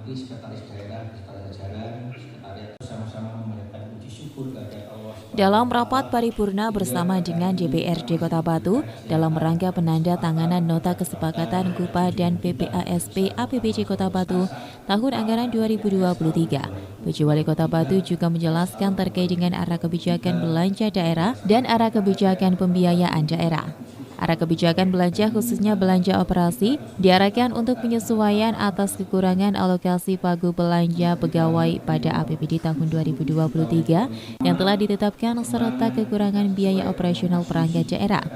Nanti sekretaris daerah, sekretaris jajaran, sekretariat sama-sama memanjatkan puji syukur kepada Allah Dalam Subhanahu wa rapat taala. paripurna bersama dengan DPRD Kota Batu dalam rangka penanda tanganan Nota Kesepakatan KUPA dan PPASP APBD Kota Batu tahun anggaran 2023, PJ Wali Kota Batu juga menjelaskan terkait dengan arah kebijakan belanja daerah dan arah kebijakan pembiayaan daerah. Arah kebijakan belanja khususnya belanja operasi diarahkan untuk penyesuaian atas kekurangan alokasi pagu belanja pegawai pada APBD tahun 2023 yang telah ditetapkan serta kekurangan biaya operasional perangkat daerah.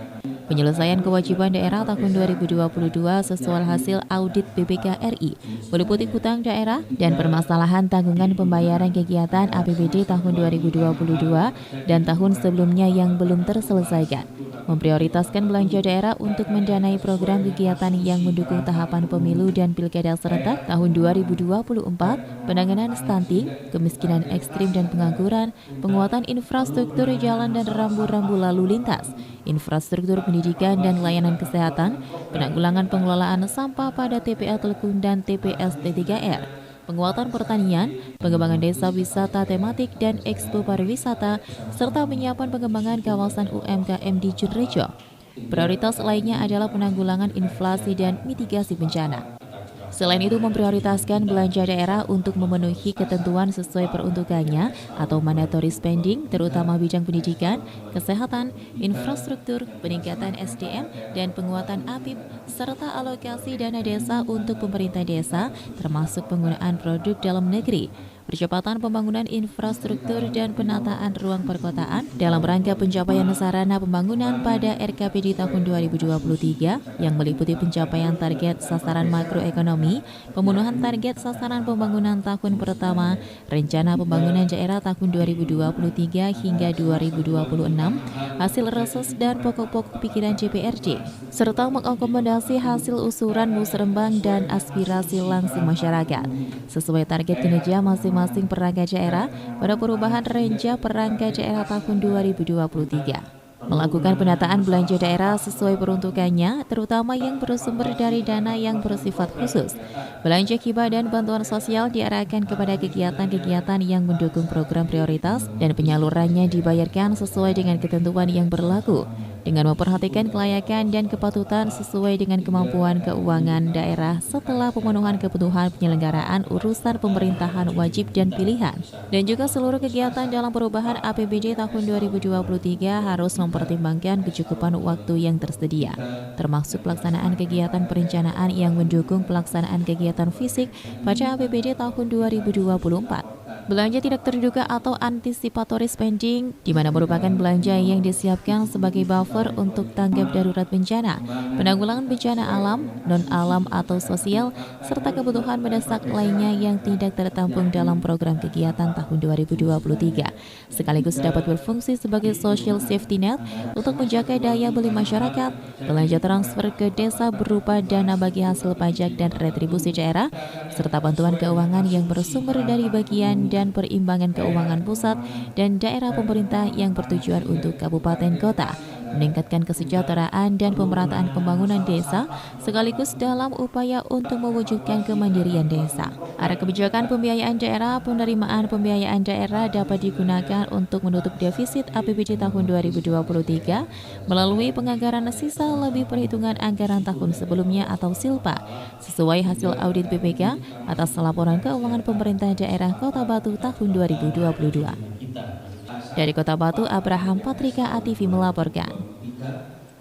Penyelesaian kewajiban daerah tahun 2022 sesuai hasil audit BPK RI meliputi hutang daerah dan permasalahan tanggungan pembayaran kegiatan APBD tahun 2022 dan tahun sebelumnya yang belum terselesaikan. Memprioritaskan belanja daerah untuk mendanai program kegiatan yang mendukung tahapan pemilu dan pilkada serentak tahun 2024, penanganan stunting, kemiskinan ekstrim dan pengangguran, penguatan infrastruktur jalan dan rambu-rambu lalu lintas, infrastruktur pendidikan dan layanan kesehatan, penanggulangan pengelolaan sampah pada TPA Telukung dan TPS T3R, penguatan pertanian, pengembangan desa wisata tematik dan ekspo pariwisata, serta penyiapan pengembangan kawasan UMKM di Junrejo. Prioritas lainnya adalah penanggulangan inflasi dan mitigasi bencana. Selain itu, memprioritaskan belanja daerah untuk memenuhi ketentuan sesuai peruntukannya atau mandatory spending, terutama bidang pendidikan, kesehatan, infrastruktur, peningkatan SDM, dan penguatan APIP, serta alokasi dana desa untuk pemerintah desa, termasuk penggunaan produk dalam negeri, percepatan pembangunan infrastruktur dan penataan ruang perkotaan dalam rangka pencapaian sarana pembangunan pada RKPD tahun 2023 yang meliputi pencapaian target sasaran makroekonomi, pemenuhan target sasaran pembangunan tahun pertama, rencana pembangunan daerah tahun 2023 hingga 2026, hasil reses dan pokok-pokok pikiran DPRD, serta mengakomodasi hasil usulan musrembang dan aspirasi langsung masyarakat sesuai target kinerja masing-masing perangkat daerah pada perubahan renca perangkat daerah tahun 2023. Melakukan penataan belanja daerah sesuai peruntukannya, terutama yang bersumber dari dana yang bersifat khusus. Belanja hibah dan bantuan sosial diarahkan kepada kegiatan-kegiatan yang mendukung program prioritas dan penyalurannya dibayarkan sesuai dengan ketentuan yang berlaku, dengan memperhatikan kelayakan dan kepatutan sesuai dengan kemampuan keuangan daerah setelah pemenuhan kebutuhan penyelenggaraan urusan pemerintahan wajib dan pilihan. Dan juga seluruh kegiatan dalam perubahan APBD tahun 2023 harus mempertimbangkan kecukupan waktu yang tersedia, termasuk pelaksanaan kegiatan perencanaan yang mendukung pelaksanaan kegiatan fisik pada APBD tahun 2024. Belanja tidak terduga atau anticipatory spending, di mana merupakan belanja yang disiapkan sebagai buffer untuk tanggap darurat bencana, penanggulangan bencana alam, non-alam atau sosial, serta kebutuhan mendesak lainnya yang tidak tertampung dalam program kegiatan tahun 2023, sekaligus dapat berfungsi sebagai social safety net untuk menjaga daya beli masyarakat. Belanja transfer ke desa berupa dana bagi hasil pajak dan retribusi daerah, serta bantuan keuangan yang bersumber dari bagian dan perimbangan keuangan pusat dan daerah pemerintah yang bertujuan untuk kabupaten kota, meningkatkan kesejahteraan dan pemerataan pembangunan desa sekaligus dalam upaya untuk mewujudkan kemandirian desa. Arah kebijakan pembiayaan daerah, penerimaan pembiayaan daerah dapat digunakan untuk menutup defisit APBD tahun 2023 melalui penganggaran sisa lebih perhitungan anggaran tahun sebelumnya atau SILPA sesuai hasil audit BPK atas laporan keuangan pemerintah daerah Kota Batu tahun 2022. Dari Kota Batu, Abraham Patrika ATV melaporkan.